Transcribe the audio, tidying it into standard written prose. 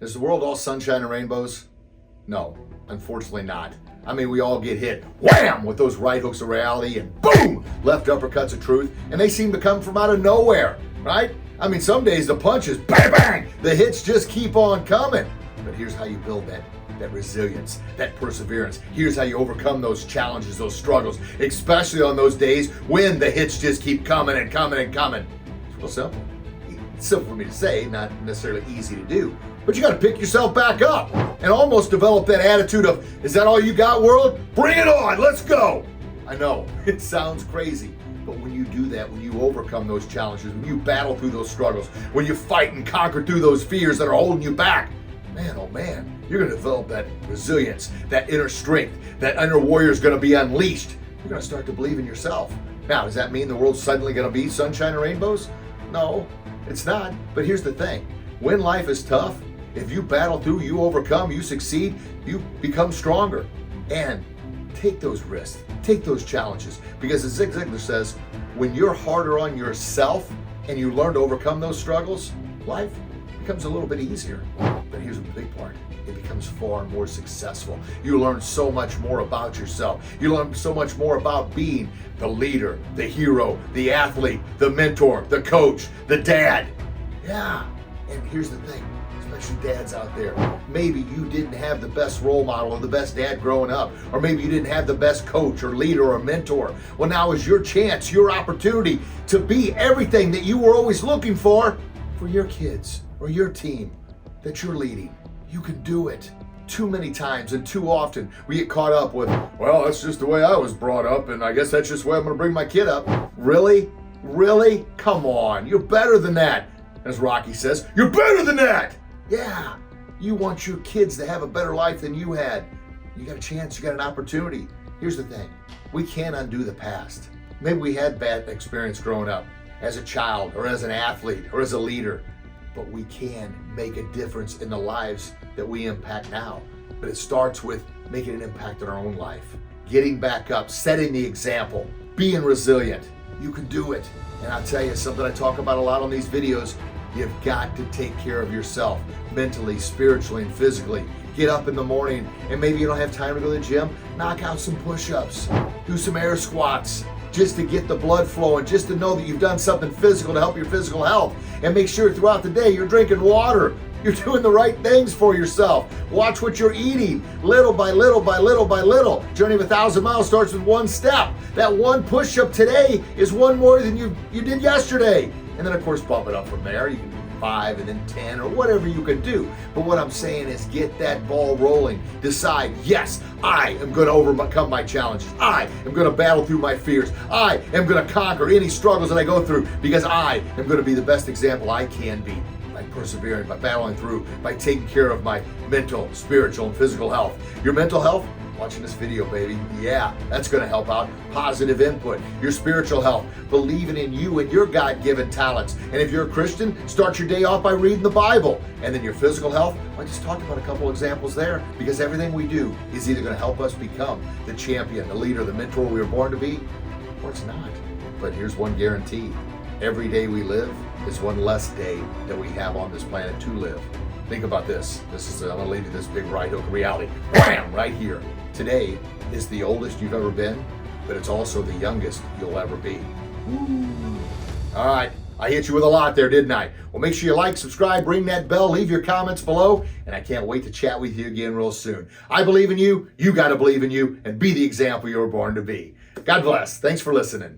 Is the world all sunshine and rainbows? No, unfortunately not. I mean, we all get hit, wham, with those right hooks of reality and boom, left uppercuts of truth, and they seem to come from out of nowhere, right? I mean, some days the punches, bang, bang, the hits just keep on coming. But here's how you build that resilience, that perseverance. Here's how you overcome those challenges, those struggles, especially on those days when the hits just keep coming and coming and coming. It's real simple. It's simple for me to say, not necessarily easy to do. But you got to pick yourself back up and almost develop that attitude of, is that all you got, world? Bring it on, let's go. I know, it sounds crazy, but when you do that, when you overcome those challenges, when you battle through those struggles, when you fight and conquer through those fears that are holding you back, man, oh man, you're going to develop that resilience, that inner strength. That inner warrior is going to be unleashed. You're going to start to believe in yourself. Now, does that mean the world's suddenly going to be sunshine and rainbows? No, it's not. But here's the thing. When life is tough, if you battle through, you overcome, you succeed, you become stronger. And take those risks, take those challenges. Because as Zig Ziglar says, when you're harder on yourself and you learn to overcome those struggles, life becomes a little bit easier. But here's the big part. It becomes far more successful. You learn so much more about yourself. You learn so much more about being the leader, the hero, the athlete, the mentor, the coach, the dad. Yeah, and here's the thing, especially dads out there. Maybe you didn't have the best role model or the best dad growing up, or maybe you didn't have the best coach or leader or mentor. Well, now is your chance, your opportunity to be everything that you were always looking for your kids or your team that you're leading. You can do it. Too many times and too often we get caught up with, well, that's just the way I was brought up, and I guess that's just the way I'm going to bring my kid up. Really? Really? Come on. You're better than that. As Rocky says, you're better than that. Yeah. You want your kids to have a better life than you had. You got a chance. You got an opportunity. Here's the thing. We can't undo the past. Maybe we had bad experience growing up as a child or as an athlete or as a leader. But we can make a difference in the lives that we impact now. But it starts with making an impact in our own life, getting back up, setting the example, being resilient. You can do it. And I'll tell you something I talk about a lot on these videos. You've got to take care of yourself mentally, spiritually, and physically. Get up in the morning, and maybe you don't have time to go to the gym. Knock out some push-ups, do some air squats, just to get the blood flowing, just to know that you've done something physical to help your physical health. And make sure throughout the day you're drinking water. You're doing the right things for yourself. Watch what you're eating, little by little by little by little. Journey of 1,000 miles starts with one step. That one push-up today is one more than you did yesterday. And then of course bump it up from there. You can do 5 and then 10 or whatever you can do. But what I'm saying is get that ball rolling. Decide, yes, I am going to overcome my challenges. I am going to battle through my fears. I am going to conquer any struggles that I go through because I am going to be the best example I can be by persevering, by battling through, by taking care of my mental, spiritual, and physical health. Your mental health? Watching this video, baby. Yeah, that's going to help out. Positive input. Your spiritual health. Believing in you and your God-given talents. And if you're a Christian, start your day off by reading the Bible. And then your physical health, I just talked about a couple examples there because everything we do is either going to help us become the champion, the leader, the mentor we were born to be, or it's not. But here's one guarantee. Every day we live is one less day that we have on this planet to live. Think about this. I'm going to leave you this big right hook of reality. Wham! Right here. Today is the oldest you've ever been, but it's also the youngest you'll ever be. Ooh. All right. I hit you with a lot there, didn't I? Well, make sure you like, subscribe, ring that bell, leave your comments below, and I can't wait to chat with you again real soon. I believe in you. You got to believe in you and be the example you were born to be. God bless. Thanks for listening.